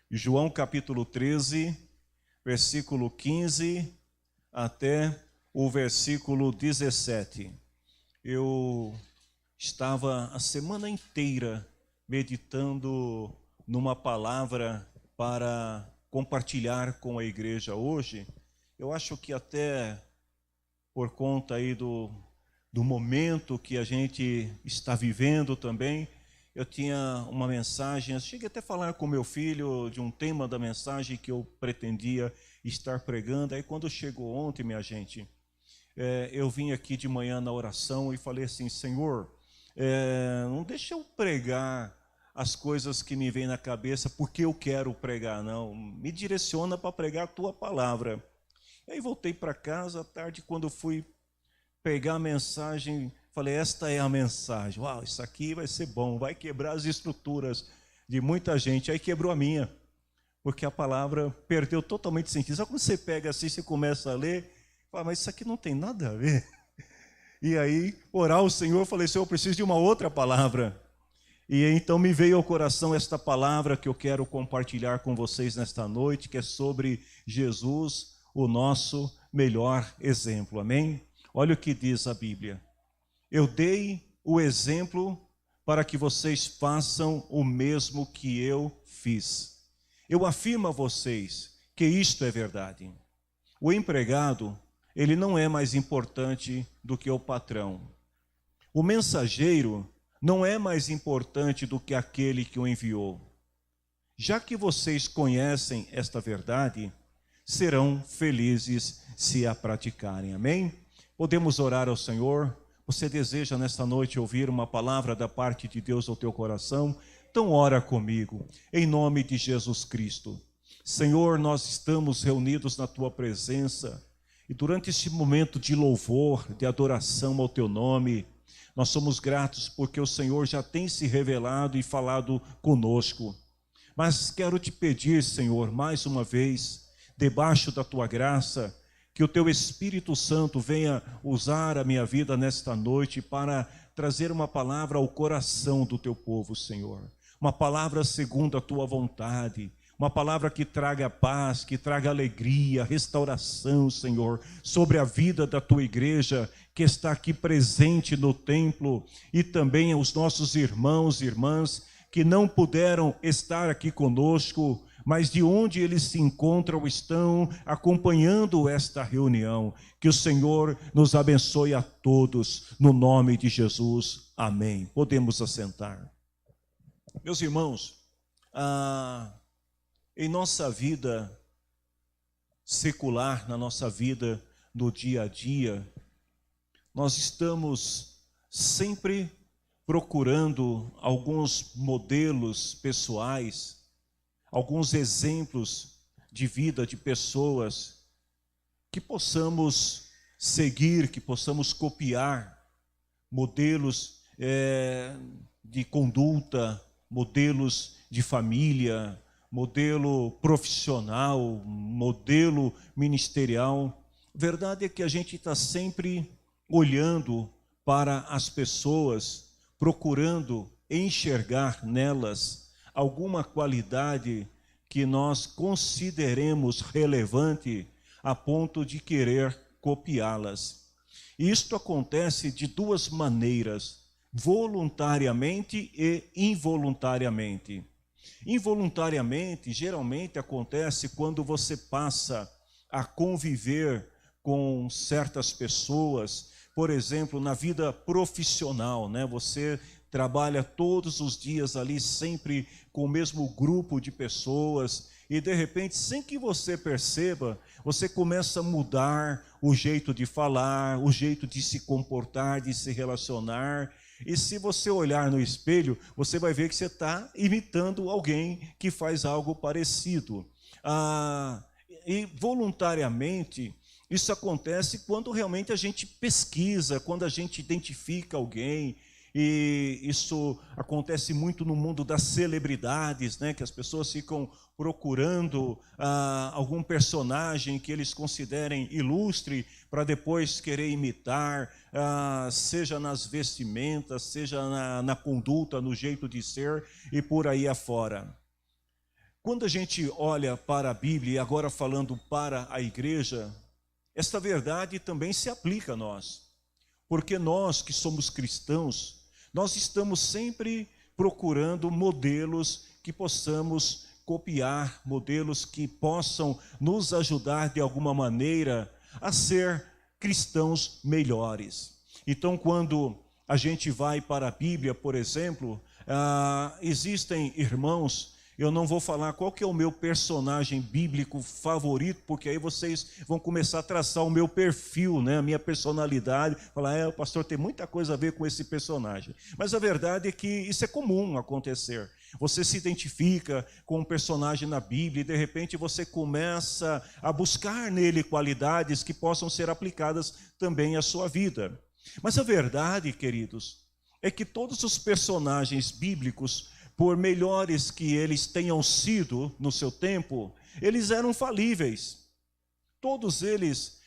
João capítulo 13, versículo 15 até o versículo 17. Eu estava a semana inteira meditando numa palavra para compartilhar com a igreja hoje. Eu acho que até por conta aí do momento que a gente está vivendo também, eu tinha uma mensagem, eu cheguei até a falar com meu filho de um tema da mensagem que eu pretendia estar pregando. Aí quando chegou ontem, minha gente, eu vim aqui de manhã na oração e falei assim: Senhor, não deixa eu pregar as coisas que me vêm na cabeça porque eu quero pregar, não. Me direciona para pregar a tua palavra. Aí voltei para casa à tarde, quando fui pegar a mensagem, falei: esta é a mensagem. Uau, isso aqui vai ser bom, vai quebrar as estruturas de muita gente. Aí quebrou a minha, porque a palavra perdeu totalmente sentido. Só quando você pega assim, você começa a ler, fala: mas isso aqui não tem nada a ver. E aí, orar ao Senhor, eu falei: Senhor, eu preciso de uma outra palavra. E então me veio ao coração esta palavra que eu quero compartilhar com vocês nesta noite, que é sobre Jesus, o nosso melhor exemplo. Amém? Olha o que diz a Bíblia: eu dei o exemplo para que vocês façam o mesmo que eu fiz. Eu afirmo a vocês que isto é verdade. O empregado, ele não é mais importante do que o patrão. O mensageiro não é mais importante do que aquele que o enviou. Já que vocês conhecem esta verdade, serão felizes se a praticarem. Amém? Podemos orar ao Senhor? Você deseja nesta noite ouvir uma palavra da parte de Deus ao teu coração? Então ora comigo, em nome de Jesus Cristo. Senhor, nós estamos reunidos na tua presença e durante este momento de louvor, de adoração ao teu nome, nós somos gratos porque o Senhor já tem se revelado e falado conosco. Mas quero te pedir, Senhor, mais uma vez, debaixo da tua graça, que o teu Espírito Santo venha usar a minha vida nesta noite para trazer uma palavra ao coração do teu povo, Senhor. Uma palavra segundo a tua vontade, uma palavra que traga paz, que traga alegria, restauração, Senhor, sobre a vida da tua igreja que está aqui presente no templo, e também aos nossos irmãos e irmãs que não puderam estar aqui conosco, mas de onde eles se encontram, estão acompanhando esta reunião. Que o Senhor nos abençoe a todos, no nome de Jesus. Amém. Podemos assentar. Meus irmãos, em nossa vida secular, na nossa vida no dia a dia, nós estamos sempre procurando alguns modelos pessoais, alguns exemplos de vida de pessoas que possamos seguir, que possamos copiar, modelos de conduta, modelos de família, modelo profissional, modelo ministerial. A verdade é que a gente está sempre olhando para as pessoas, procurando enxergar nelas alguma qualidade que nós consideremos relevante a ponto de querer copiá-las. E isto acontece de duas maneiras: voluntariamente e involuntariamente. Involuntariamente, geralmente acontece quando você passa a conviver com certas pessoas, por exemplo, na vida profissional, né? Você trabalha todos os dias ali sempre com o mesmo grupo de pessoas e de repente, sem que você perceba, você começa a mudar o jeito de falar, o jeito de se comportar, de se relacionar. E se você olhar no espelho, você vai ver que você está imitando alguém que faz algo parecido. E voluntariamente, isso acontece quando realmente a gente pesquisa, quando a gente identifica alguém. E isso acontece muito no mundo das celebridades, né? Que as pessoas ficam procurando algum personagem que eles considerem ilustre para depois querer imitar, seja nas vestimentas, seja na conduta, no jeito de ser e por aí afora. quando a gente olha para a Bíblia, e agora falando para a igreja, esta verdade também se aplica a nós. Porque nós que somos cristãos, nós estamos sempre procurando modelos que possamos copiar, modelos que possam nos ajudar de alguma maneira a ser cristãos melhores. Então, quando a gente vai para a Bíblia, por exemplo, existem irmãos. Eu não vou falar qual que é o meu personagem bíblico favorito, porque aí vocês vão começar a traçar o meu perfil, né? A minha personalidade, falar, o pastor tem muita coisa a ver com esse personagem. Mas a verdade é que isso é comum acontecer. Você se identifica com um personagem na Bíblia e de repente você começa a buscar nele qualidades que possam ser aplicadas também à sua vida. Mas a verdade, queridos, é que todos os personagens bíblicos, por melhores que eles tenham sido no seu tempo, eles eram falíveis. Todos eles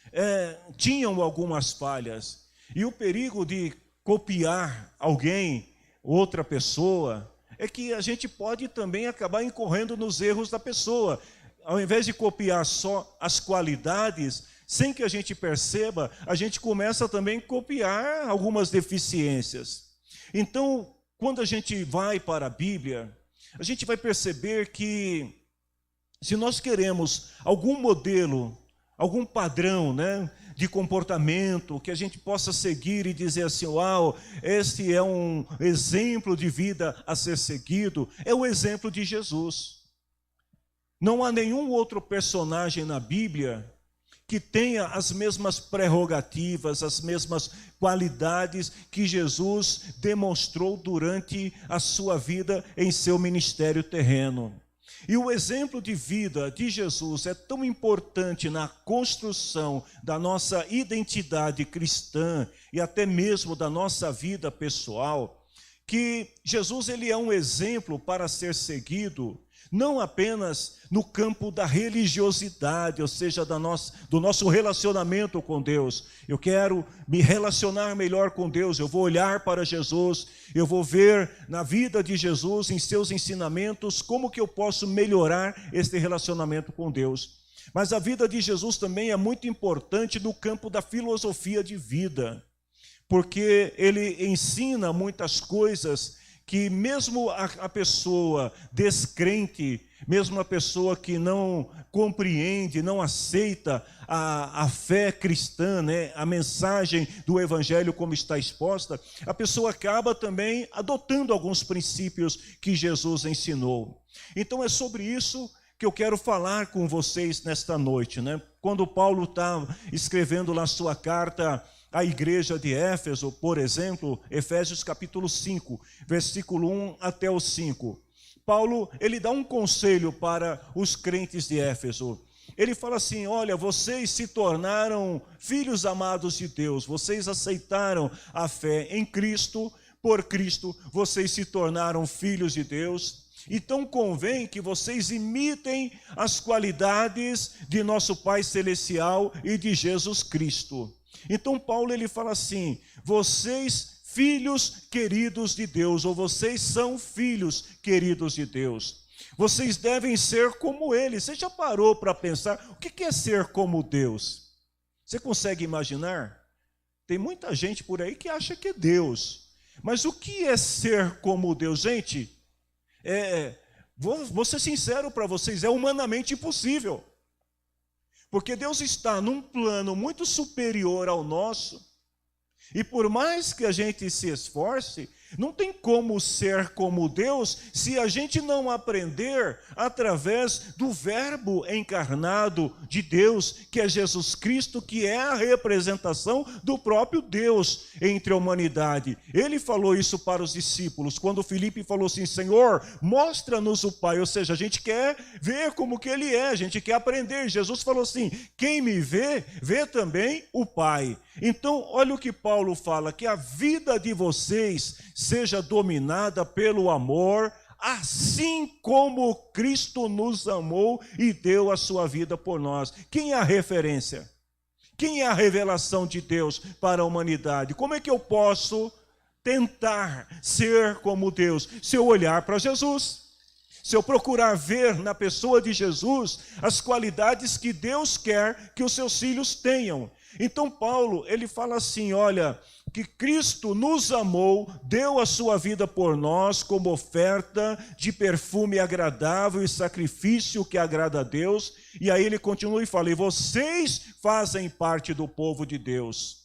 tinham algumas falhas. E o perigo de copiar alguém, outra pessoa, é que a gente pode também acabar incorrendo nos erros da pessoa. Ao invés de copiar só as qualidades, sem que a gente perceba, a gente começa também a copiar algumas deficiências. Então, quando a gente vai para a Bíblia, a gente vai perceber que se nós queremos algum modelo, algum padrão, né, de comportamento que a gente possa seguir e dizer assim, uau, este é um exemplo de vida a ser seguido, é o exemplo de Jesus. Não há nenhum outro personagem na Bíblia que tenha as mesmas prerrogativas, as mesmas qualidades que Jesus demonstrou durante a sua vida em seu ministério terreno. E o exemplo de vida de Jesus é tão importante na construção da nossa identidade cristã e até mesmo da nossa vida pessoal, que Jesus ele é um exemplo para ser seguido, não apenas no campo da religiosidade, ou seja, do nosso relacionamento com Deus. Eu quero me relacionar melhor com Deus, eu vou olhar para Jesus, eu vou ver na vida de Jesus, em seus ensinamentos, como que eu posso melhorar este relacionamento com Deus. Mas a vida de Jesus também é muito importante no campo da filosofia de vida, porque ele ensina muitas coisas que mesmo a pessoa descrente, mesmo a pessoa que não compreende, não aceita a fé cristã, né, a mensagem do Evangelho como está exposta, a pessoa acaba também adotando alguns princípios que Jesus ensinou. Então é sobre isso que eu quero falar com vocês nesta noite, né? Quando Paulo está escrevendo lá sua carta à igreja de Éfeso, por exemplo, Efésios capítulo 5, versículo 1 até o 5. Paulo, ele dá um conselho para os crentes de Éfeso. Ele fala assim, olha, vocês se tornaram filhos amados de Deus, vocês aceitaram a fé em Cristo, por Cristo, vocês se tornaram filhos de Deus. Então convém que vocês imitem as qualidades de nosso Pai Celestial e de Jesus Cristo. Então Paulo ele fala assim, vocês filhos queridos de Deus, ou vocês são filhos queridos de Deus, vocês devem ser como Ele. Você já parou para pensar, o que é ser como Deus? Você consegue imaginar? Tem muita gente por aí que acha que é Deus, mas o que é ser como Deus? Gente, vou ser sincero para vocês, é humanamente impossível. Porque Deus está num plano muito superior ao nosso, e por mais que a gente se esforce, não tem como ser como Deus se a gente não aprender através do verbo encarnado de Deus, que é Jesus Cristo, que é a representação do próprio Deus entre a humanidade. Ele falou isso para os discípulos, quando Filipe falou assim, Senhor, mostra-nos o Pai, ou seja, a gente quer ver como que Ele é, a gente quer aprender. Jesus falou assim, quem me vê, vê também o Pai. Então, olha o que Paulo fala, que a vida de vocês seja dominada pelo amor, assim como Cristo nos amou e deu a sua vida por nós. Quem é a referência? Quem é a revelação de Deus para a humanidade? Como é que eu posso tentar ser como Deus? Se eu olhar para Jesus. se eu procurar ver na pessoa de Jesus as qualidades que Deus quer que os seus filhos tenham. Então Paulo, ele fala assim, olha, que Cristo nos amou, deu a sua vida por nós como oferta de perfume agradável e sacrifício que agrada a Deus. E aí ele continua e fala, e vocês fazem parte do povo de Deus.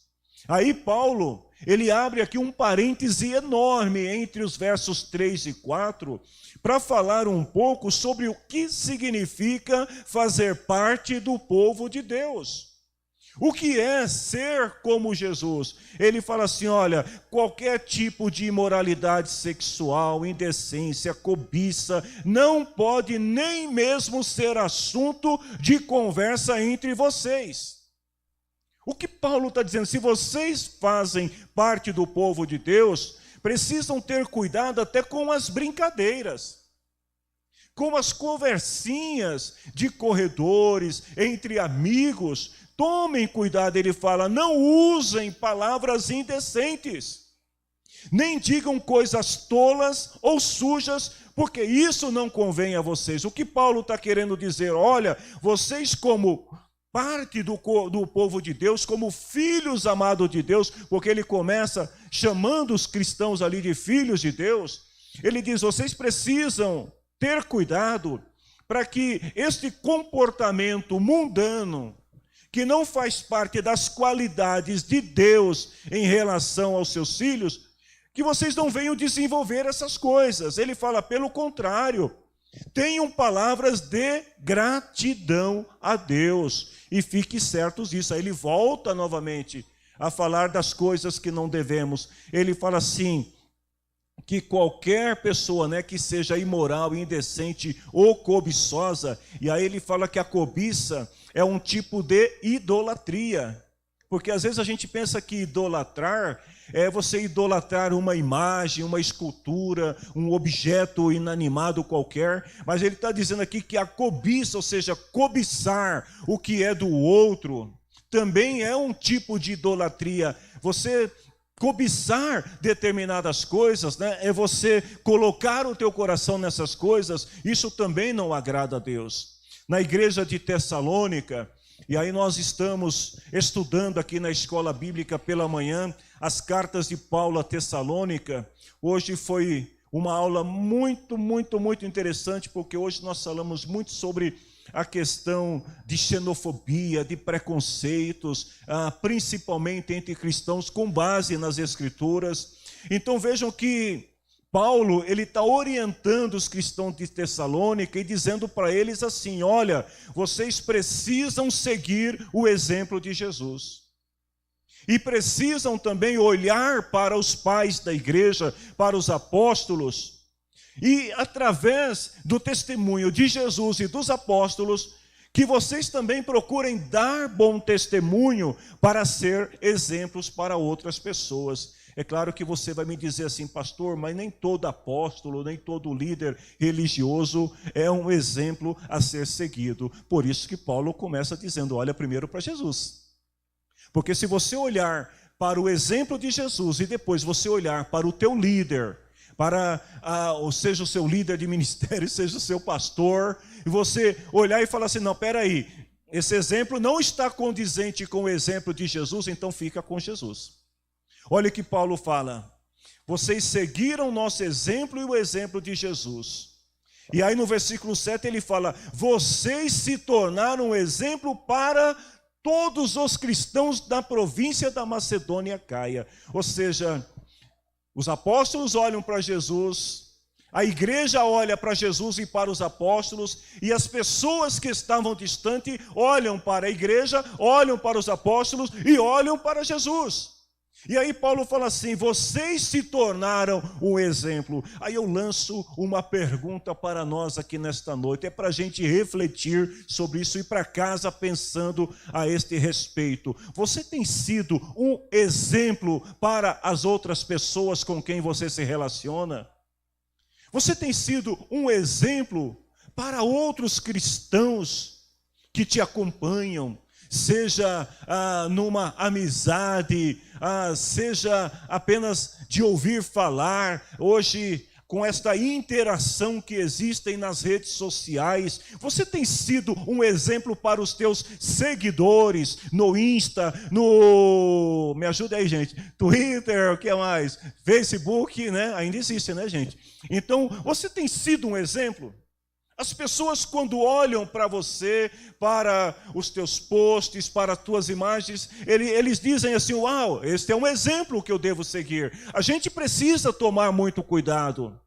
Aí Paulo, ele abre aqui um parêntese enorme entre os versos 3 e 4, para falar um pouco sobre o que significa fazer parte do povo de Deus. O que é ser como Jesus? Ele fala assim, olha, qualquer tipo de imoralidade sexual, indecência, cobiça, não pode nem mesmo ser assunto de conversa entre vocês. O que Paulo está dizendo? Se vocês fazem parte do povo de Deus, precisam ter cuidado até com as brincadeiras, com as conversinhas de corredores, entre amigos. Tomem cuidado, ele fala, não usem palavras indecentes, nem digam coisas tolas ou sujas, porque isso não convém a vocês. O que Paulo está querendo dizer? Olha, vocês como parte do povo de Deus, como filhos amados de Deus, porque ele começa chamando os cristãos ali de filhos de Deus, ele diz, vocês precisam ter cuidado para que este comportamento mundano, que não faz parte das qualidades de Deus em relação aos seus filhos, que vocês não venham desenvolver essas coisas. Ele fala, pelo contrário, tenham palavras de gratidão a Deus, e fiquem certos disso. Aí ele volta novamente a falar das coisas que não devemos. Ele fala assim, que qualquer pessoa, né, que seja imoral, indecente ou cobiçosa, e aí ele fala que a cobiça é um tipo de idolatria, porque às vezes a gente pensa que idolatrar é você idolatrar uma imagem, uma escultura, um objeto inanimado qualquer, mas ele está dizendo aqui que a cobiça, ou seja, cobiçar o que é do outro, também é um tipo de idolatria. Você cobiçar determinadas coisas, né, é você colocar o teu coração nessas coisas, isso também não agrada a Deus. Na igreja de Tessalônica, e aí nós estamos estudando aqui na escola bíblica pela manhã, as cartas de Paulo a Tessalônica. Hoje foi uma aula muito interessante, porque hoje nós falamos muito sobre a questão de xenofobia, de preconceitos, principalmente entre cristãos, com base nas Escrituras. Então vejam que Paulo, ele está orientando os cristãos de Tessalônica e dizendo para eles assim, olha, vocês precisam seguir o exemplo de Jesus. E precisam também olhar para os pais da igreja, para os apóstolos, e através do testemunho de Jesus e dos apóstolos, que vocês também procurem dar bom testemunho para ser exemplos para outras pessoas. É claro que você vai me dizer assim, pastor, mas nem todo apóstolo, nem todo líder religioso é um exemplo a ser seguido. Por isso que Paulo começa dizendo, olha primeiro para Jesus. Porque se você olhar para o exemplo de Jesus e depois você olhar para o teu líder, seja o seu líder de ministério, seja o seu pastor, e você olhar e falar assim, não, peraí, esse exemplo não está condizente com o exemplo de Jesus, então fica com Jesus. Olha o que Paulo fala, vocês seguiram nosso exemplo e o exemplo de Jesus. E aí no versículo 7 ele fala, vocês se tornaram um exemplo para todos os cristãos da província da Macedônia Caia. Ou seja, os apóstolos olham para Jesus, a igreja olha para Jesus e para os apóstolos, e as pessoas que estavam distantes olham para a igreja, olham para os apóstolos e olham para Jesus. E aí Paulo fala assim, vocês se tornaram um exemplo. Aí eu lanço uma pergunta para nós aqui nesta noite, é para a gente refletir sobre isso e ir para casa pensando a este respeito. Você tem sido um exemplo para as outras pessoas com quem você se relaciona? Você tem sido um exemplo para outros cristãos que te acompanham? Seja numa amizade, seja apenas de ouvir falar. Hoje com esta interação que existem nas redes sociais? Você tem sido um exemplo para os teus seguidores no Insta, me ajuda aí, gente, Twitter, o que mais? Facebook, né? Ainda existe, né, gente? Então, você tem sido um exemplo? As pessoas, quando olham para você, para os teus posts, para as tuas imagens, eles dizem assim: uau, este é um exemplo que eu devo seguir. A gente precisa tomar muito cuidado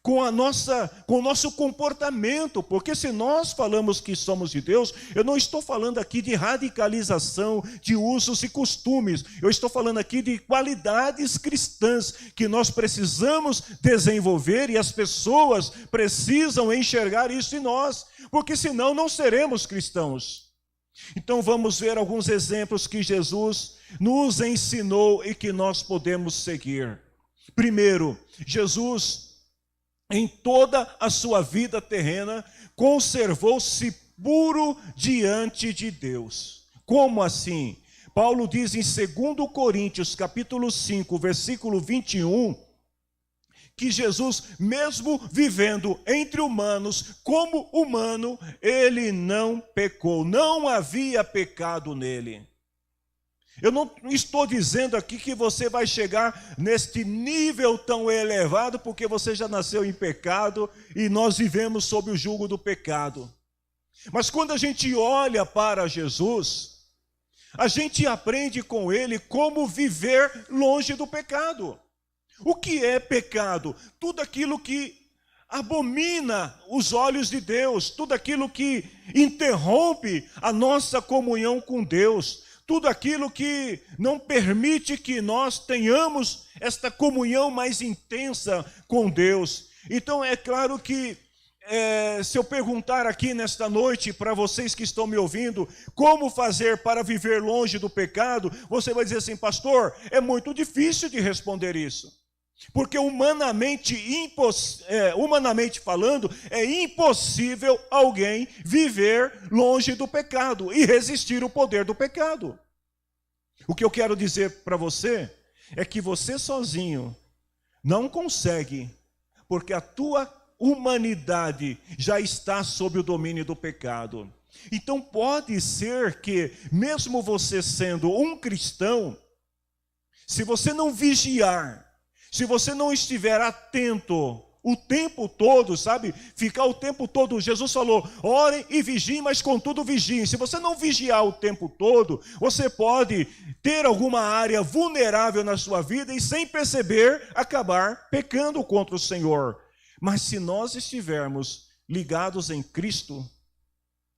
com o nosso comportamento, porque se nós falamos que somos de Deus, eu não estou falando aqui de radicalização de usos e costumes, eu estou falando aqui de qualidades cristãs que nós precisamos desenvolver e as pessoas precisam enxergar isso em nós, porque senão não seremos cristãos. Então vamos ver alguns exemplos que Jesus nos ensinou e que nós podemos seguir. Primeiro, Jesus, em toda a sua vida terrena, conservou-se puro diante de Deus. Como assim? Paulo diz em 2 Coríntios, capítulo 5, versículo 21, que Jesus, mesmo vivendo entre humanos, como humano, ele não pecou, não havia pecado nele. Eu não estou dizendo aqui que você vai chegar neste nível tão elevado porque você já nasceu em pecado e nós vivemos sob o jugo do pecado. Mas quando a gente olha para Jesus, a gente aprende com ele como viver longe do pecado. O que é pecado? Tudo aquilo que abomina os olhos de Deus, tudo aquilo que interrompe a nossa comunhão com Deus, tudo aquilo que não permite que nós tenhamos esta comunhão mais intensa com Deus. Então é claro que se eu perguntar aqui nesta noite para vocês que estão me ouvindo, como fazer para viver longe do pecado, você vai dizer assim: pastor, é muito difícil de responder isso. Porque humanamente falando, é impossível alguém viver longe do pecado e resistir ao poder do pecado. O que eu quero dizer para você é que você sozinho não consegue, porque a tua humanidade já está sob o domínio do pecado. Então pode ser que, mesmo você sendo um cristão, se você não vigiar, se você não estiver atento o tempo todo, sabe? Ficar o tempo todo. Jesus falou: orem e vigiem, mas contudo vigiem. Se você não vigiar o tempo todo, você pode ter alguma área vulnerável na sua vida e, sem perceber, acabar pecando contra o Senhor. Mas se nós estivermos ligados em Cristo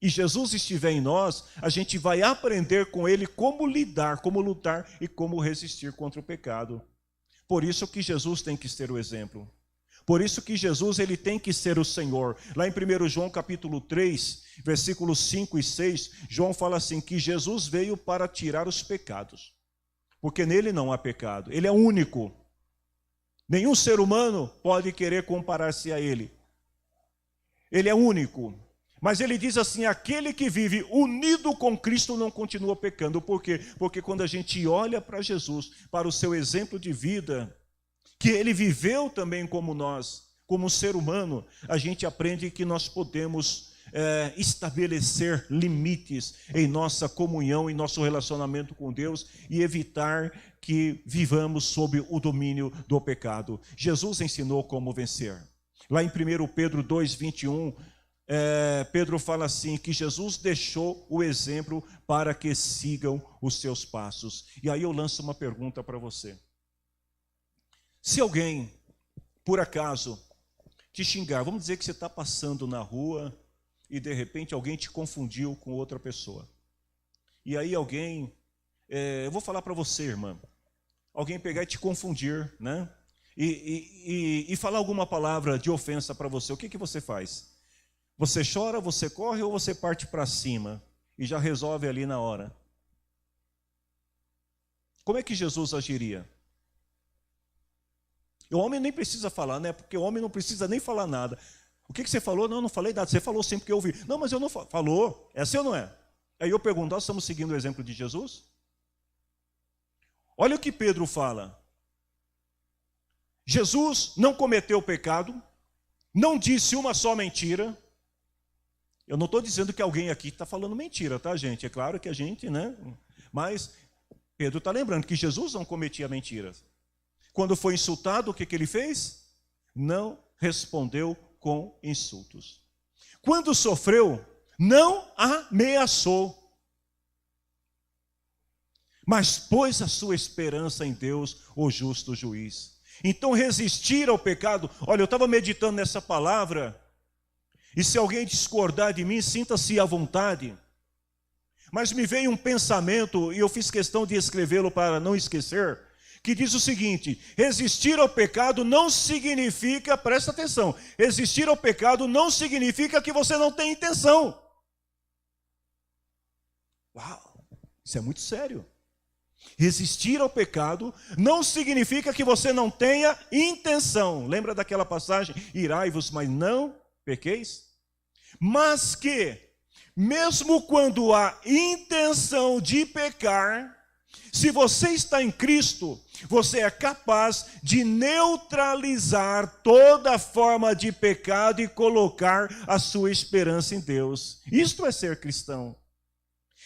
e Jesus estiver em nós, a gente vai aprender com Ele como lidar, como lutar e como resistir contra o pecado. Por isso que Jesus tem que ser o exemplo. Por isso que Jesus ele tem que ser o Senhor. Lá em 1 João capítulo 3, versículos 5 e 6, João fala assim, que Jesus veio para tirar os pecados. Porque nele não há pecado. Ele é único. Nenhum ser humano pode querer comparar-se a ele. Ele é único. Mas ele diz assim: aquele que vive unido com Cristo não continua pecando. Por quê? Porque quando a gente olha para Jesus, para o seu exemplo de vida, que ele viveu também como nós, como ser humano, a gente aprende que nós podemos estabelecer limites em nossa comunhão, em nosso relacionamento com Deus e evitar que vivamos sob o domínio do pecado. Jesus ensinou como vencer. Lá em 1 Pedro 2, 21, Pedro fala assim, que Jesus deixou o exemplo para que sigam os seus passos. E aí eu lanço uma pergunta para você. Se alguém, por acaso, te xingar, vamos dizer que você está passando na rua e de repente alguém te confundiu com outra pessoa. E aí alguém, eu vou falar para você, irmã, alguém pegar e te confundir, né? E falar alguma palavra de ofensa para você, o que você faz? Você chora, você corre ou você parte para cima e já resolve ali na hora? Como é que Jesus agiria? O homem nem precisa falar, né? Porque o homem não precisa nem falar nada. O que você falou? Não, eu não falei nada. Você falou sempre que eu ouvi. Não, mas eu não falou. É assim ou não é? Aí eu pergunto, nós estamos seguindo o exemplo de Jesus? Olha o que Pedro fala. Jesus não cometeu pecado, não disse uma só mentira. Eu não estou dizendo que alguém aqui está falando mentira, tá, gente? É claro que a gente, né? Mas Pedro está lembrando que Jesus não cometia mentiras. Quando foi insultado, o que ele fez? Não respondeu com insultos. Quando sofreu, não ameaçou, mas pôs a sua esperança em Deus, o justo juiz. Então resistir ao pecado, olha, eu estava meditando nessa palavra, e se alguém discordar de mim, sinta-se à vontade. Mas me veio um pensamento, e eu fiz questão de escrevê-lo para não esquecer, que diz o seguinte: resistir ao pecado não significa, presta atenção, resistir ao pecado não significa que você não tem intenção. Uau, isso é muito sério. Resistir ao pecado não significa que você não tenha intenção. Lembra daquela passagem? Irai-vos, mas não pequeis? Mas que, mesmo quando há intenção de pecar, se você está em Cristo, você é capaz de neutralizar toda forma de pecado e colocar a sua esperança em Deus. Isto é ser cristão.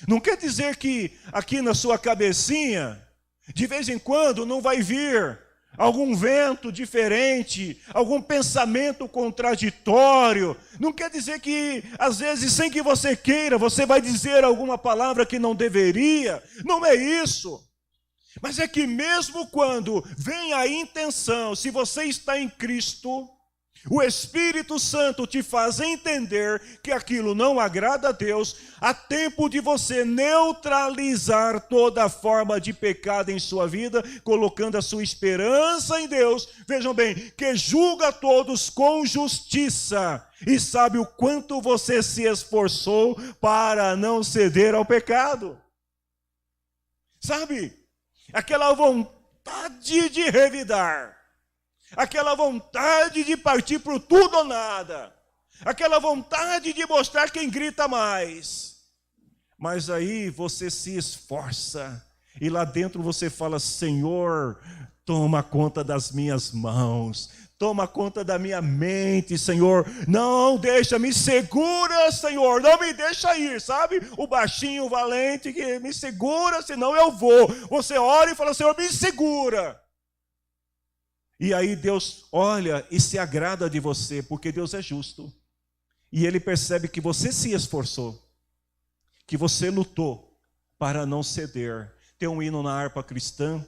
Não quer dizer que aqui na sua cabecinha, de vez em quando, não vai vir algum vento diferente, algum pensamento contraditório. Não quer dizer que, às vezes, sem que você queira, você vai dizer alguma palavra que não deveria. Não é isso. Mas é que mesmo quando vem a intenção, se você está em Cristo, o Espírito Santo te faz entender que aquilo não agrada a Deus, há tempo de você neutralizar toda forma de pecado em sua vida, colocando a sua esperança em Deus, vejam bem, que julga todos com justiça, e sabe o quanto você se esforçou para não ceder ao pecado. Sabe, aquela vontade de revidar, aquela vontade de partir para o tudo ou nada, aquela vontade de mostrar quem grita mais. Mas aí você se esforça, e lá dentro você fala: Senhor, toma conta das minhas mãos, toma conta da minha mente, Senhor, não deixa, me segura, Senhor, não me deixa ir, sabe? O baixinho, o valente, que me segura, senão eu vou. Você ora e fala: Senhor, me segura. E aí Deus olha e se agrada de você, porque Deus é justo. E Ele percebe que você se esforçou, que você lutou para não ceder. Tem um hino na harpa cristã,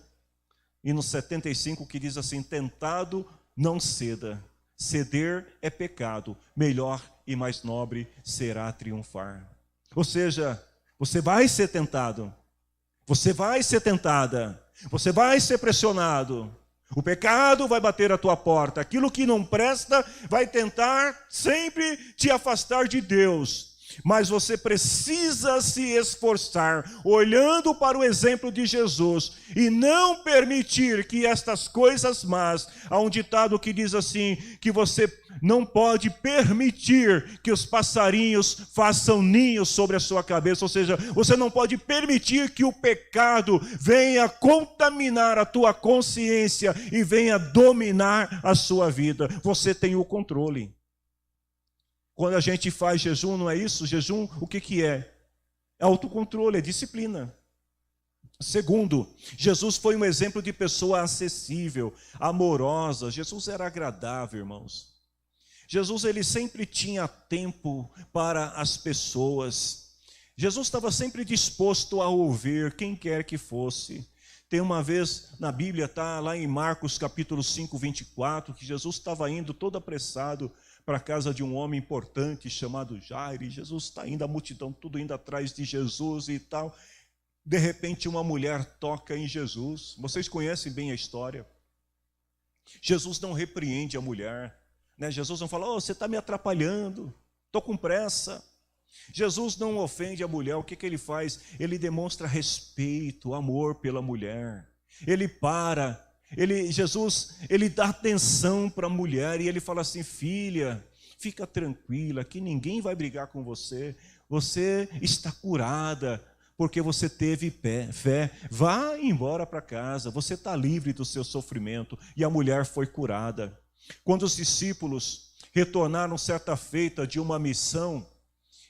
hino 75, que diz assim: tentado, não ceda. Ceder é pecado. Melhor e mais nobre será triunfar. Ou seja, você vai ser tentado. Você vai ser tentada. Você vai ser pressionado. O pecado vai bater à tua porta. Aquilo que não presta vai tentar sempre te afastar de Deus. Mas você precisa se esforçar, olhando para o exemplo de Jesus, e não permitir que estas coisas más, há um ditado que diz assim, que você não pode permitir que os passarinhos façam ninhos sobre a sua cabeça, ou seja, você não pode permitir que o pecado venha contaminar a tua consciência e venha dominar a sua vida. Você tem o controle. Quando a gente faz jejum, não é isso? Jejum, o que é? É autocontrole, é disciplina. Segundo, Jesus foi um exemplo de pessoa acessível, amorosa. Jesus era agradável, irmãos. Jesus, ele sempre tinha tempo para as pessoas. Jesus estava sempre disposto a ouvir quem quer que fosse. Tem uma vez na Bíblia, está lá em Marcos capítulo 5, 24, que Jesus estava indo todo apressado para a casa de um homem importante chamado Jairo, e Jesus está indo, a multidão tudo indo atrás de Jesus e tal. De repente uma mulher toca em Jesus. Vocês conhecem bem a história. Jesus não repreende a mulher, né? Jesus não fala: você está me atrapalhando, estou com pressa. Jesus não ofende a mulher. O que ele faz? Ele demonstra respeito, amor pela mulher. Ele para. Jesus dá atenção para a mulher e ele fala assim: filha, fica tranquila, que ninguém vai brigar com você, você está curada, porque você teve fé. Vá embora para casa, você está livre do seu sofrimento. E a mulher foi curada. Quando os discípulos retornaram certa feita de uma missão,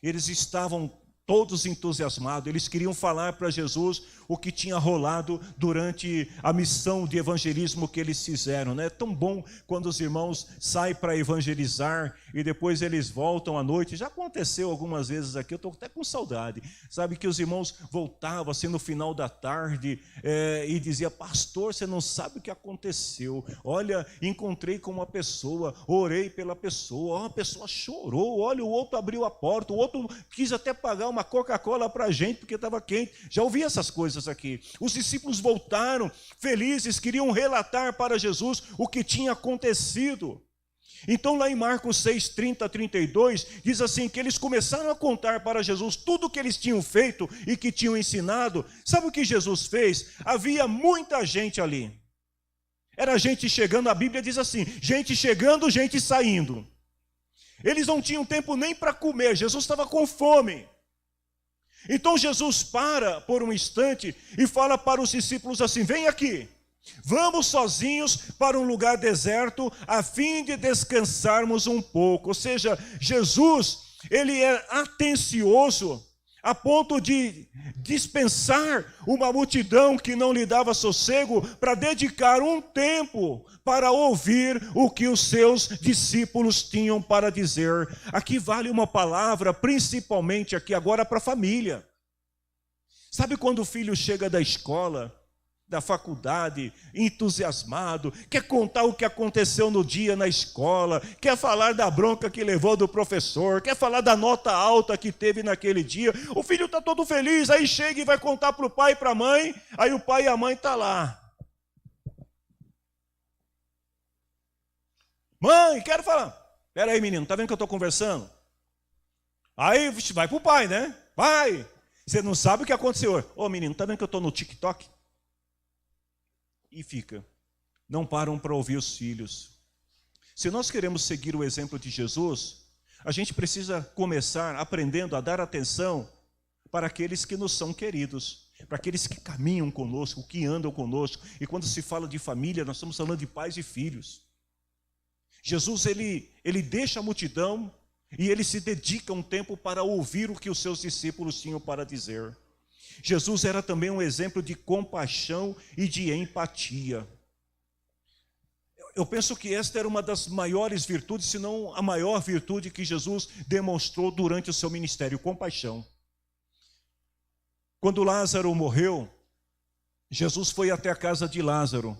eles estavam todos entusiasmados, eles queriam falar para Jesus o que tinha rolado durante a missão de evangelismo que eles fizeram, né? É tão bom quando os irmãos saem para evangelizar e depois eles voltam à noite. Já aconteceu algumas vezes aqui, eu estou até com saudade, sabe, que os irmãos voltavam assim no final da tarde e diziam: pastor, você não sabe o que aconteceu, olha, encontrei com uma pessoa, orei pela pessoa, uma pessoa chorou, olha, o outro abriu a porta, o outro quis até pagar uma Coca-Cola para a gente porque estava quente. Já ouvi essas coisas aqui. Os discípulos voltaram felizes, queriam relatar para Jesus o que tinha acontecido. Então lá em Marcos 6, 30 a 32, diz assim, que eles começaram a contar para Jesus tudo o que eles tinham feito e que tinham ensinado. Sabe o que Jesus fez? Havia muita gente ali. Era gente chegando, a Bíblia diz assim, gente chegando, gente saindo. Eles não tinham tempo nem para comer, Jesus estava com fome. Então Jesus para por um instante e fala para os discípulos assim: vem aqui, vamos sozinhos para um lugar deserto a fim de descansarmos um pouco. Ou seja, Jesus, ele é atencioso a ponto de dispensar uma multidão que não lhe dava sossego para dedicar um tempo para ouvir o que os seus discípulos tinham para dizer. Aqui vale uma palavra, principalmente aqui agora para a família. Sabe quando o filho chega da escola, da faculdade, entusiasmado, quer contar o que aconteceu no dia na escola, quer falar da bronca que levou do professor, quer falar da nota alta que teve naquele dia, o filho está todo feliz, aí chega e vai contar para o pai e para a mãe, aí o pai e a mãe estão lá. Mãe, quero falar. Espera aí, menino, está vendo que eu estou conversando? Aí vai para o pai, né? Pai, você não sabe o que aconteceu. Ô menino, está vendo que eu estou no TikTok? E fica. Não param para ouvir os filhos. Se nós queremos seguir o exemplo de Jesus, a gente precisa começar aprendendo a dar atenção para aqueles que nos são queridos, para aqueles que caminham conosco, que andam conosco. E quando se fala de família, nós estamos falando de pais e filhos. Jesus, ele deixa a multidão e ele se dedica um tempo para ouvir o que os seus discípulos tinham para dizer. Jesus era também um exemplo de compaixão e de empatia. Eu penso que esta era uma das maiores virtudes, se não a maior virtude que Jesus demonstrou durante o seu ministério, compaixão. Quando Lázaro morreu, Jesus foi até a casa de Lázaro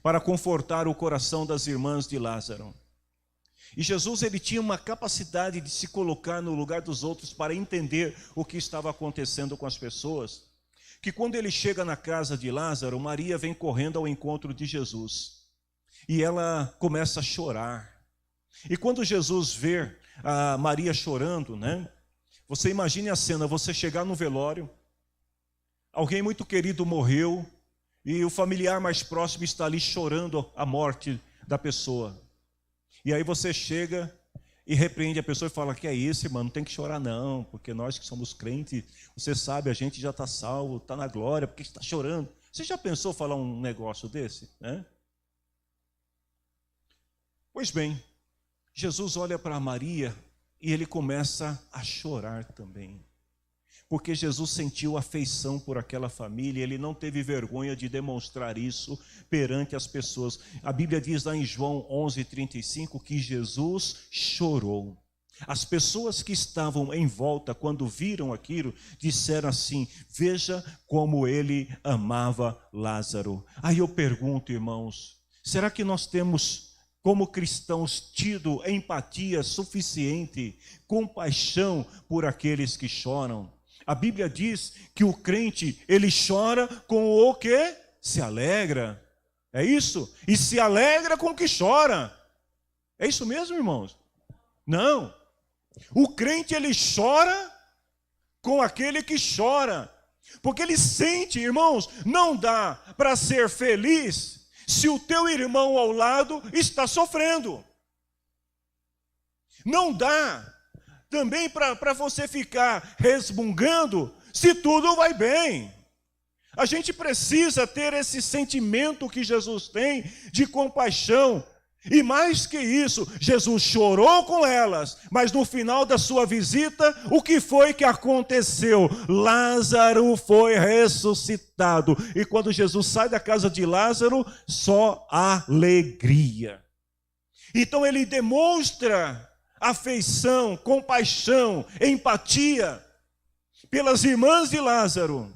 para confortar o coração das irmãs de Lázaro. E Jesus, ele tinha uma capacidade de se colocar no lugar dos outros para entender o que estava acontecendo com as pessoas, que quando ele chega na casa de Lázaro, Maria vem correndo ao encontro de Jesus, e ela começa a chorar. E quando Jesus vê a Maria chorando, né? Você imagine a cena, você chegar no velório, alguém muito querido morreu, e o familiar mais próximo está ali chorando a morte da pessoa. E aí você chega e repreende a pessoa e fala: que é isso, irmão, não tem que chorar não, porque nós que somos crentes, você sabe, a gente já está salvo, está na glória, por que você está chorando? Você já pensou falar um negócio desse, né? Pois bem, Jesus olha para Maria e ele começa a chorar também. Porque Jesus sentiu afeição por aquela família, ele não teve vergonha de demonstrar isso perante as pessoas. A Bíblia diz lá em João 11:35 que Jesus chorou. As pessoas que estavam em volta, quando viram aquilo, disseram assim: veja como ele amava Lázaro. Aí eu pergunto, irmãos, será que nós temos, como cristãos, tido empatia suficiente, compaixão por aqueles que choram? A Bíblia diz que o crente, ele chora com o que? Se alegra. É isso? E se alegra com o que chora. É isso mesmo, irmãos? Não. O crente, ele chora com aquele que chora. Porque ele sente, irmãos, não dá para ser feliz se o teu irmão ao lado está sofrendo. Não dá também para você ficar resmungando se tudo vai bem. A gente precisa ter esse sentimento que Jesus tem de compaixão. E mais que isso, Jesus chorou com elas, mas no final da sua visita, o que foi que aconteceu? Lázaro foi ressuscitado. E quando Jesus sai da casa de Lázaro, só alegria. Então ele demonstra afeição, compaixão, empatia pelas irmãs de Lázaro.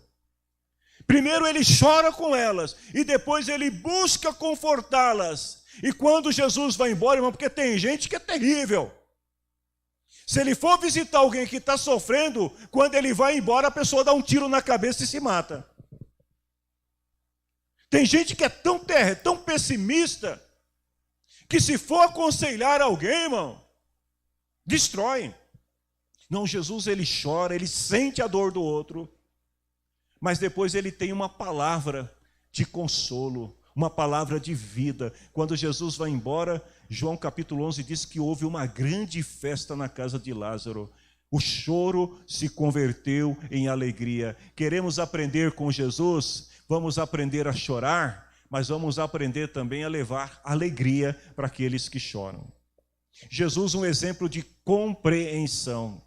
Primeiro ele chora com elas e depois ele busca confortá-las. E quando Jesus vai embora, irmão, porque tem gente que é terrível. Se ele for visitar alguém que está sofrendo, quando ele vai embora, a pessoa dá um tiro na cabeça e se mata. Tem gente que é tão pessimista, que se for aconselhar alguém, irmão, destrói. Não, Jesus ele chora, ele sente a dor do outro, mas depois ele tem uma palavra de consolo, uma palavra de vida. Quando Jesus vai embora, João capítulo 11 diz que houve uma grande festa na casa de Lázaro. O choro se converteu em alegria. Queremos aprender com Jesus? Vamos aprender a chorar, mas vamos aprender também a levar alegria para aqueles que choram. Jesus, um exemplo de compreensão.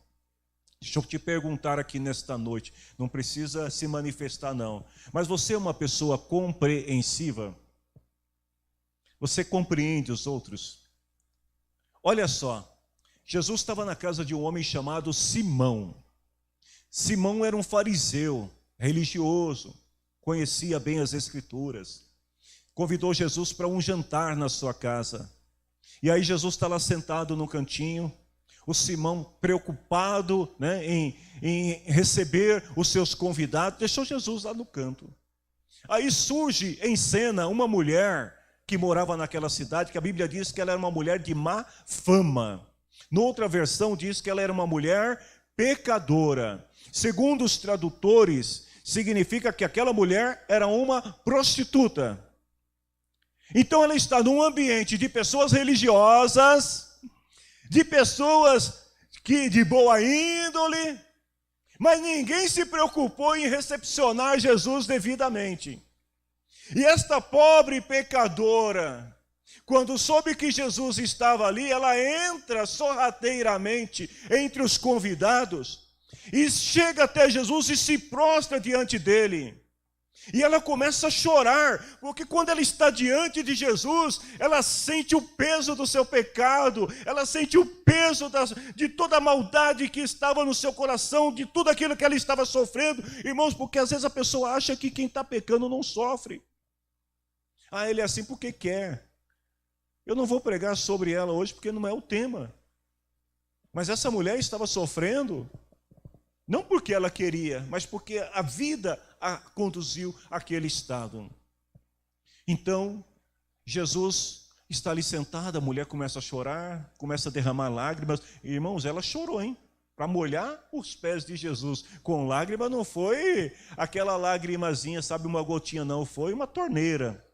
Deixa eu te perguntar aqui nesta noite, não precisa se manifestar não, mas você é uma pessoa compreensiva? Você compreende os outros? Olha só, Jesus estava na casa de um homem chamado Simão. Simão era um fariseu, religioso, conhecia bem as Escrituras. Convidou Jesus para um jantar na sua casa. E aí Jesus está lá sentado no cantinho, o Simão preocupado, né, em receber os seus convidados, deixou Jesus lá no canto. Aí surge em cena uma mulher que morava naquela cidade, que a Bíblia diz que ela era uma mulher de má fama. Noutra versão diz que ela era uma mulher pecadora. Segundo os tradutores, significa que aquela mulher era uma prostituta. Então ela está num ambiente de pessoas religiosas, de pessoas que de boa índole, mas ninguém se preocupou em recepcionar Jesus devidamente. E esta pobre pecadora, quando soube que Jesus estava ali, ela entra sorrateiramente entre os convidados e chega até Jesus e se prostra diante dele. E ela começa a chorar, porque quando ela está diante de Jesus, ela sente o peso do seu pecado, ela sente o peso de toda a maldade que estava no seu coração, de tudo aquilo que ela estava sofrendo. Irmãos, porque às vezes a pessoa acha que quem está pecando não sofre. Ah, ele é assim porque quer. Eu não vou pregar sobre ela hoje porque não é o tema. Mas essa mulher estava sofrendo, não porque ela queria, mas porque a vida a conduziu àquele estado. Então, Jesus está ali sentado, a mulher começa a chorar, começa a derramar lágrimas. Irmãos, ela chorou, hein? Para molhar os pés de Jesus. Com lágrima não foi aquela lagrimazinha, sabe, uma gotinha, não, foi uma torneira.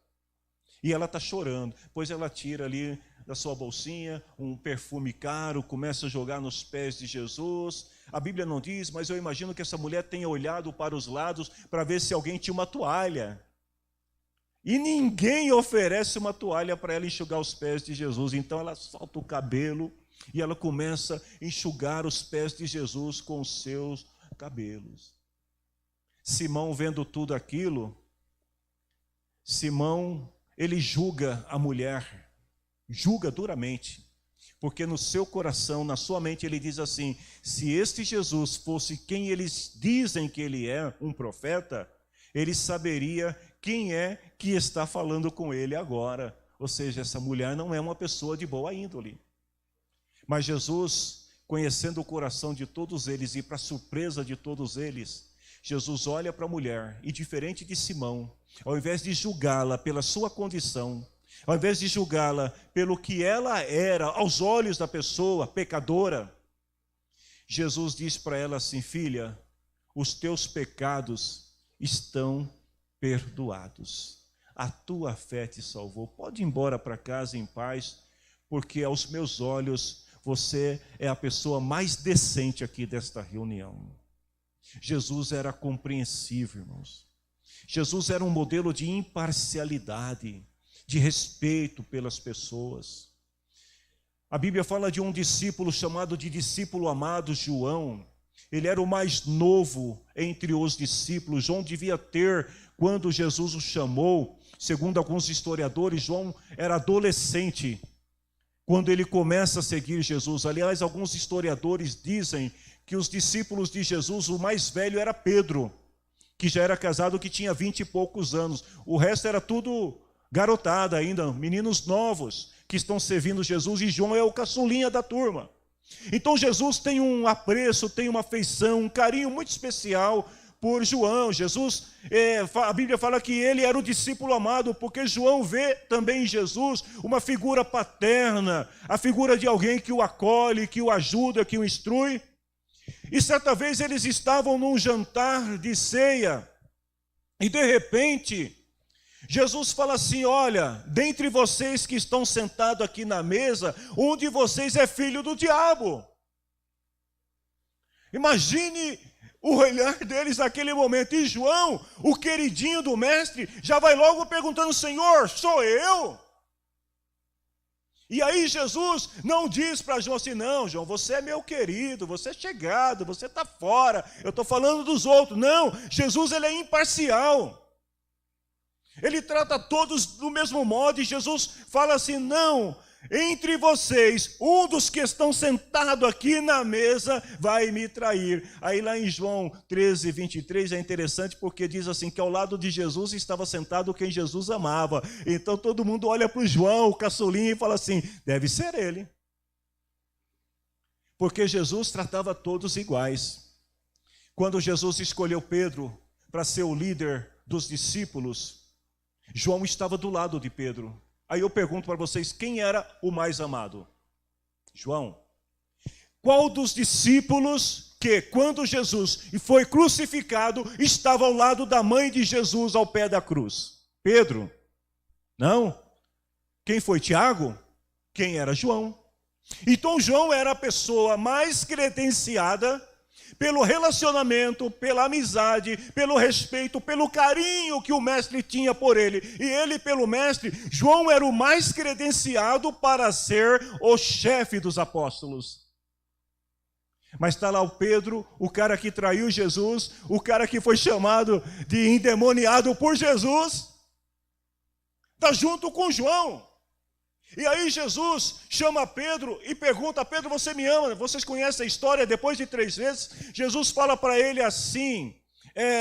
E ela está chorando, pois ela tira ali da sua bolsinha um perfume caro, começa a jogar nos pés de Jesus. A Bíblia não diz, mas eu imagino que essa mulher tenha olhado para os lados para ver se alguém tinha uma toalha. E ninguém oferece uma toalha para ela enxugar os pés de Jesus. Então ela solta o cabelo e ela começa a enxugar os pés de Jesus com os seus cabelos. Simão, vendo tudo aquilo, Simão, ele julga a mulher, julga duramente, porque no seu coração, na sua mente, ele diz assim: se este Jesus fosse quem eles dizem que ele é, um profeta, ele saberia quem é que está falando com ele agora. Ou seja, essa mulher não é uma pessoa de boa índole. Mas Jesus, conhecendo o coração de todos eles e para surpresa de todos eles, Jesus olha para a mulher e, diferente de Simão, ao invés de julgá-la pela sua condição, ao invés de julgá-la pelo que ela era aos olhos da pessoa pecadora, Jesus diz para ela assim: filha, os teus pecados estão perdoados. A tua fé te salvou. Pode ir embora para casa em paz, porque aos meus olhos você é a pessoa mais decente aqui desta reunião. Jesus era compreensível, irmãos. Jesus era um modelo de imparcialidade, de respeito pelas pessoas. A Bíblia fala de um discípulo chamado de discípulo amado, João. Ele era o mais novo entre os discípulos. João devia ter, quando Jesus o chamou, segundo alguns historiadores, João era adolescente quando ele começa a seguir Jesus. Aliás, alguns historiadores dizem que os discípulos de Jesus, o mais velho era Pedro, que já era casado, que tinha 20 e poucos anos. O resto era tudo garotada ainda, meninos novos que estão servindo Jesus, e João é o caçulinha da turma. Então Jesus tem um apreço, tem uma afeição, um carinho muito especial por João. Jesus, a Bíblia fala que ele era o discípulo amado, porque João vê também em Jesus uma figura paterna, a figura de alguém que o acolhe, que o ajuda, que o instrui. E certa vez eles estavam num jantar de ceia, e de repente Jesus fala assim: olha, dentre vocês que estão sentados aqui na mesa, um de vocês é filho do diabo. Imagine o olhar deles naquele momento. E João, o queridinho do mestre, já vai logo perguntando: Senhor, sou eu? E aí Jesus não diz para João assim: não, João, você é meu querido, você é chegado, você está fora, eu estou falando dos outros. Não, Jesus, ele é imparcial. Ele trata todos do mesmo modo, e Jesus fala assim: não, entre vocês, um dos que estão sentados aqui na mesa vai me trair. Aí lá em João 13, 23 é interessante, porque diz assim, que ao lado de Jesus estava sentado quem Jesus amava. Então todo mundo olha para o João, o caçulinha, e fala assim: deve ser ele. Porque Jesus tratava todos iguais. Quando Jesus escolheu Pedro para ser o líder dos discípulos, João estava do lado de Pedro. Aí eu pergunto para vocês, quem era o mais amado? João. Qual dos discípulos que, quando Jesus foi crucificado, estava ao lado da mãe de Jesus ao pé da cruz? Pedro? Não. Quem foi? Tiago? Quem era? João. Então João era a pessoa mais credenciada pelo relacionamento, pela amizade, pelo respeito, pelo carinho que o mestre tinha por ele. E ele, pelo mestre, João era o mais credenciado para ser o chefe dos apóstolos. Mas está lá o Pedro, o cara que traiu Jesus, o cara que foi chamado de endemoniado por Jesus, está junto com João. E aí Jesus chama Pedro e pergunta: Pedro, você me ama? Vocês conhecem a história? Depois de 3 vezes, Jesus fala para ele assim: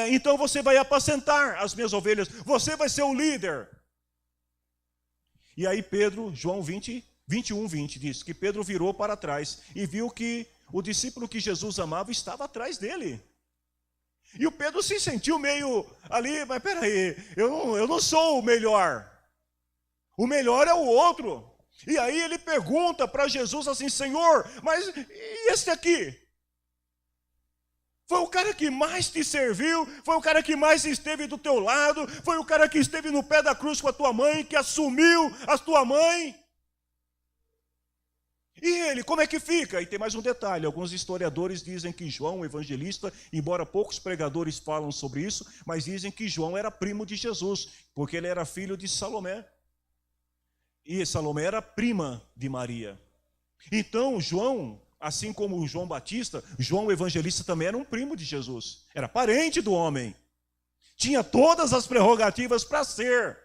então você vai apacentar as minhas ovelhas, você vai ser o líder. E aí Pedro, João 21, 20, diz que Pedro virou para trás e viu que o discípulo que Jesus amava estava atrás dele. E o Pedro se sentiu meio ali: mas peraí, eu não sou o melhor. O melhor é o outro. E aí ele pergunta para Jesus assim: Senhor, mas e esse aqui? Foi o cara que mais te serviu, foi o cara que mais esteve do teu lado, foi o cara que esteve no pé da cruz com a tua mãe, que assumiu a tua mãe. E ele, como é que fica? E tem mais um detalhe: alguns historiadores dizem que João, o evangelista, embora poucos pregadores falam sobre isso, mas dizem que João era primo de Jesus, porque ele era filho de Salomé. E Salomé era prima de Maria. Então João, assim como João Batista, João o evangelista também era um primo de Jesus. Era parente do homem. Tinha todas as prerrogativas para ser.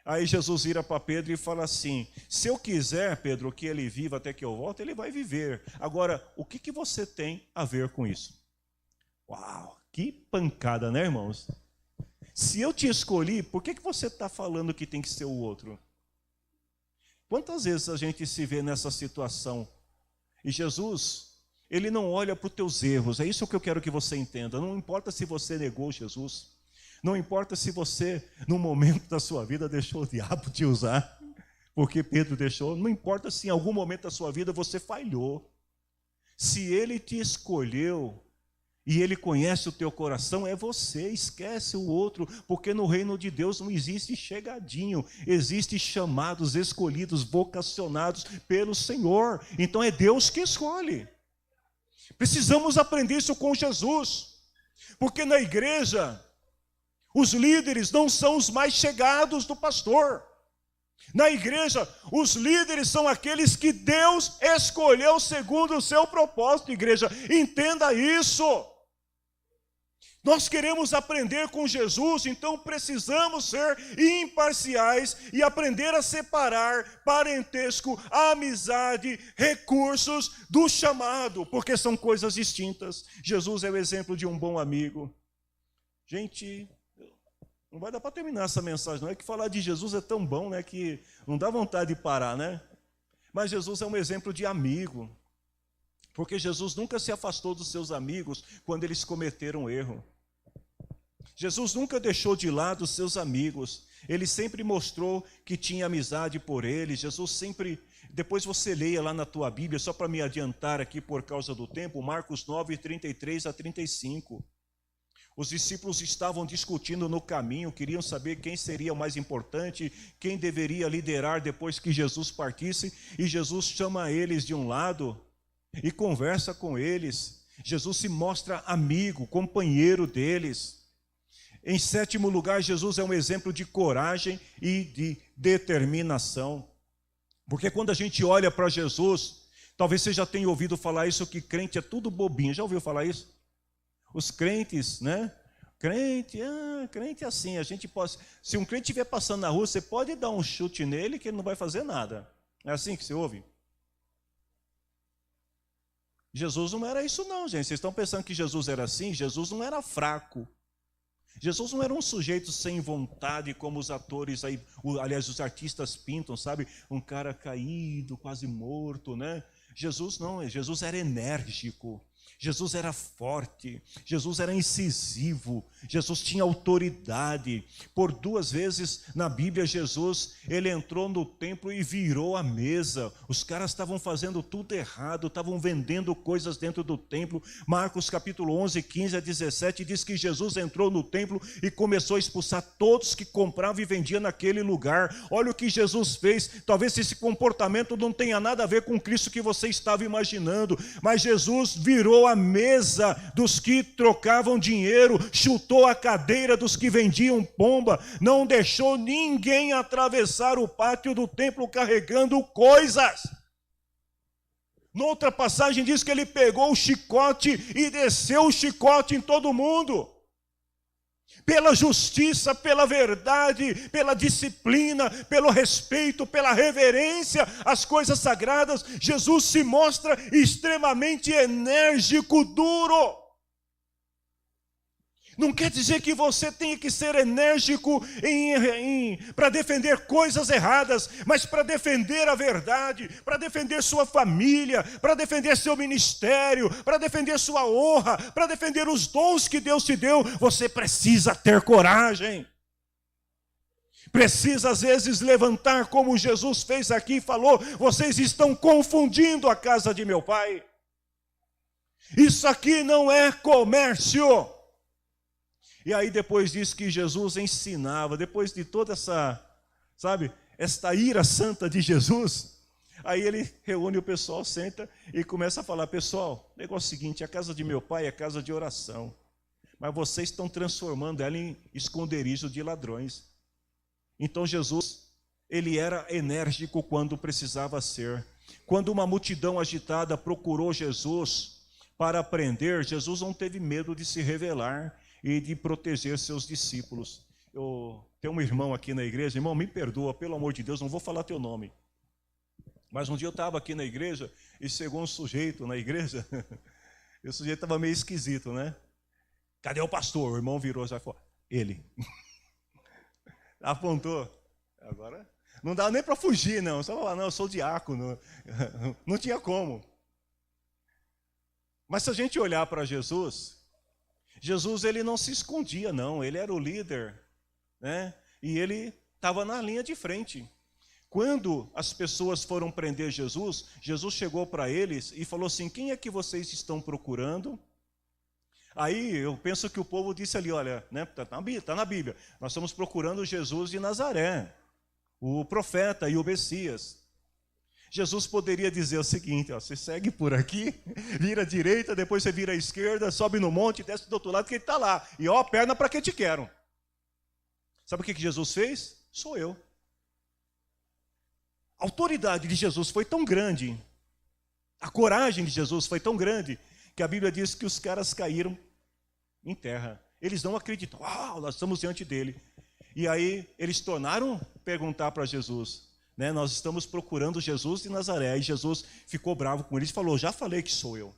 Aí Jesus vira para Pedro e fala assim: se eu quiser, Pedro, que ele viva até que eu volte, ele vai viver. Agora, o que você tem a ver com isso? Uau, que pancada, né, irmãos? Se eu te escolhi, por que você está falando que tem que ser o outro? Quantas vezes a gente se vê nessa situação? E Jesus, ele não olha para os teus erros. É isso que eu quero que você entenda. Não importa se você negou Jesus. Não importa se você, no momento da sua vida, deixou o diabo te usar, porque Pedro deixou. Não importa se em algum momento da sua vida você falhou. Se ele te escolheu e ele conhece o teu coração, é você. Esquece o outro, porque no reino de Deus não existe chegadinho, existe chamados, escolhidos, vocacionados pelo Senhor. Então é Deus que escolhe. Precisamos aprender isso com Jesus. Porque na igreja, os líderes não são os mais chegados do pastor. Na igreja, os líderes são aqueles que Deus escolheu segundo o seu propósito, igreja. Entenda isso. Nós queremos aprender com Jesus, então precisamos ser imparciais e aprender a separar parentesco, amizade, recursos do chamado, porque são coisas distintas. Jesus é o exemplo de um bom amigo. Gente, não vai dar para terminar essa mensagem, não é que falar de Jesus é tão bom, né, que não dá vontade de parar, né? Mas Jesus é um exemplo de amigo, porque Jesus nunca se afastou dos seus amigos quando eles cometeram erro. Jesus nunca deixou de lado os seus amigos, ele sempre mostrou que tinha amizade por eles. Jesus sempre, depois você leia lá na tua Bíblia, só para me adiantar aqui por causa do tempo, Marcos 9, 33 a 35. Os discípulos estavam discutindo no caminho, queriam saber quem seria o mais importante, quem deveria liderar depois que Jesus partisse, e Jesus chama eles de um lado e conversa com eles. Jesus se mostra amigo, companheiro deles. Em sétimo lugar, Jesus é um exemplo de coragem e de determinação. Porque quando a gente olha para Jesus, talvez você já tenha ouvido falar isso, que crente é tudo bobinho. Já ouviu falar isso? Os crentes, né? Crente é assim, a gente pode... Se um crente estiver passando na rua, você pode dar um chute nele que ele não vai fazer nada. É assim que você ouve? Jesus não era isso não, gente. Vocês estão pensando que Jesus era assim? Jesus não era fraco. Jesus não era um sujeito sem vontade, como os atores aí, aliás, os artistas pintam, sabe? Um cara caído, quase morto, né? Jesus não, Jesus era enérgico. Jesus era forte, Jesus era incisivo, Jesus tinha autoridade. Por 2 vezes na Bíblia, Jesus, ele entrou no templo e virou a mesa. Os caras estavam fazendo tudo errado, estavam vendendo coisas dentro do templo. Marcos capítulo 11, 15 a 17, diz que Jesus entrou no templo e começou a expulsar todos que compravam e vendiam naquele lugar. Olha o que Jesus fez. Talvez esse comportamento não tenha nada a ver com o Cristo que você estava imaginando, mas Jesus virou a mesa dos que trocavam dinheiro, chutou a cadeira dos que vendiam pomba, não deixou ninguém atravessar o pátio do templo carregando coisas. Noutra passagem diz que ele pegou o chicote e desceu o chicote em todo mundo. Pela justiça, pela verdade, pela disciplina, pelo respeito, pela reverência às coisas sagradas, Jesus se mostra extremamente enérgico, duro. Não quer dizer que você tenha que ser enérgico para defender coisas erradas, mas para defender a verdade, para defender sua família, para defender seu ministério, para defender sua honra, para defender os dons que Deus te deu, você precisa ter coragem. Precisa às vezes levantar como Jesus fez aqui e falou: vocês estão confundindo a casa de meu pai. Isso aqui não é comércio. E aí depois diz que Jesus ensinava, depois de toda essa, sabe, esta ira santa de Jesus, aí ele reúne o pessoal, senta e começa a falar: pessoal, o negócio é o seguinte, a casa de meu pai é casa de oração, mas vocês estão transformando ela em esconderijo de ladrões. Então Jesus, ele era enérgico quando precisava ser. Quando uma multidão agitada procurou Jesus para aprender, Jesus não teve medo de se revelar e de proteger seus discípulos. Eu tenho um irmão aqui na igreja, irmão, me perdoa, pelo amor de Deus, não vou falar teu nome. Mas um dia eu estava aqui na igreja e chegou um sujeito na igreja, e o sujeito estava meio esquisito, né? Cadê o pastor? O irmão virou já e falou: ele. Apontou. Agora, não dava nem para fugir, não. Só falar: não, eu sou diácono. Não tinha como. Mas se a gente olhar para Jesus, ele não se escondia, não. Ele era o líder, né? E ele estava na linha de frente. Quando as pessoas foram prender Jesus, Jesus chegou para eles e falou assim: quem é que vocês estão procurando? Aí eu penso que o povo disse ali: olha, né, tá na Bíblia, nós estamos procurando Jesus de Nazaré, o profeta e o Messias. Jesus poderia dizer o seguinte, ó, você segue por aqui, vira à direita, depois você vira à esquerda, sobe no monte, desce do outro lado, que ele está lá. E ó, perna para que te quero. Sabe o que Jesus fez? Sou eu. A autoridade de Jesus foi tão grande, a coragem de Jesus foi tão grande, que a Bíblia diz que os caras caíram em terra. Eles não acreditam. Uau, nós estamos diante dele. E aí eles tornaram perguntar para Jesus, né? Nós estamos procurando Jesus de Nazaré. E Jesus ficou bravo com eles e falou, já falei que sou eu.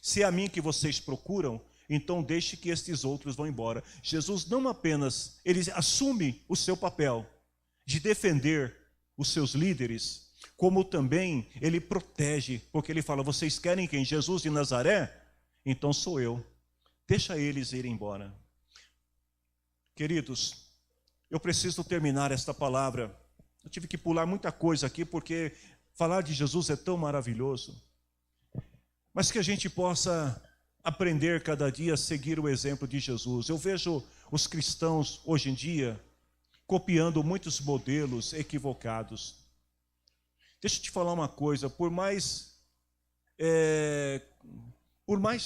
Se é a mim que vocês procuram, então deixe que estes outros vão embora. Jesus não apenas, ele assume o seu papel de defender os seus líderes, como também ele protege, porque ele fala, vocês querem quem? Jesus de Nazaré? Então sou eu. Deixa eles irem embora. Queridos, eu preciso terminar esta palavra. Eu tive que pular muita coisa aqui, porque falar de Jesus é tão maravilhoso. Mas que a gente possa aprender cada dia a seguir o exemplo de Jesus. Eu vejo os cristãos hoje em dia copiando muitos modelos equivocados. Deixa eu te falar uma coisa, por mais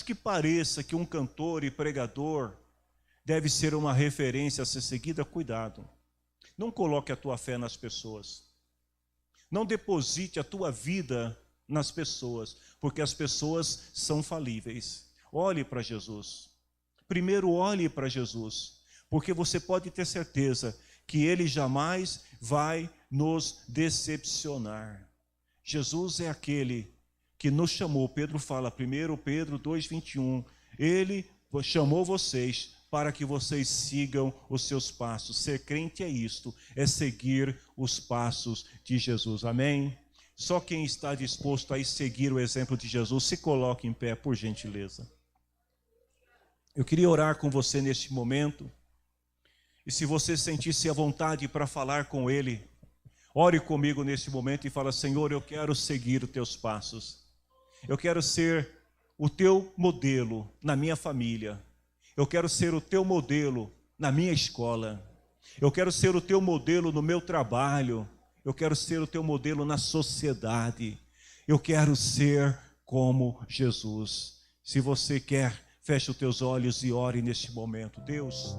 que pareça que um cantor e pregador deve ser uma referência a ser seguida, cuidado. Não coloque a tua fé nas pessoas. Não deposite a tua vida nas pessoas, porque as pessoas são falíveis. Olhe para Jesus. Primeiro olhe para Jesus, porque você pode ter certeza que Ele jamais vai nos decepcionar. Jesus é aquele que nos chamou. Pedro fala, 1 Pedro 2,21, Ele chamou vocês para que vocês sigam os seus passos. Ser crente é isto, é seguir os passos de Jesus. Amém? Só quem está disposto a seguir o exemplo de Jesus, se coloque em pé, por gentileza. Eu queria orar com você neste momento. E se você sentisse a vontade para falar com Ele, ore comigo neste momento e fala, Senhor, eu quero seguir os teus passos. Eu quero ser o teu modelo na minha família. Eu quero ser o teu modelo na minha escola. Eu quero ser o teu modelo no meu trabalho. Eu quero ser o teu modelo na sociedade. Eu quero ser como Jesus. Se você quer, feche os teus olhos e ore neste momento. Deus,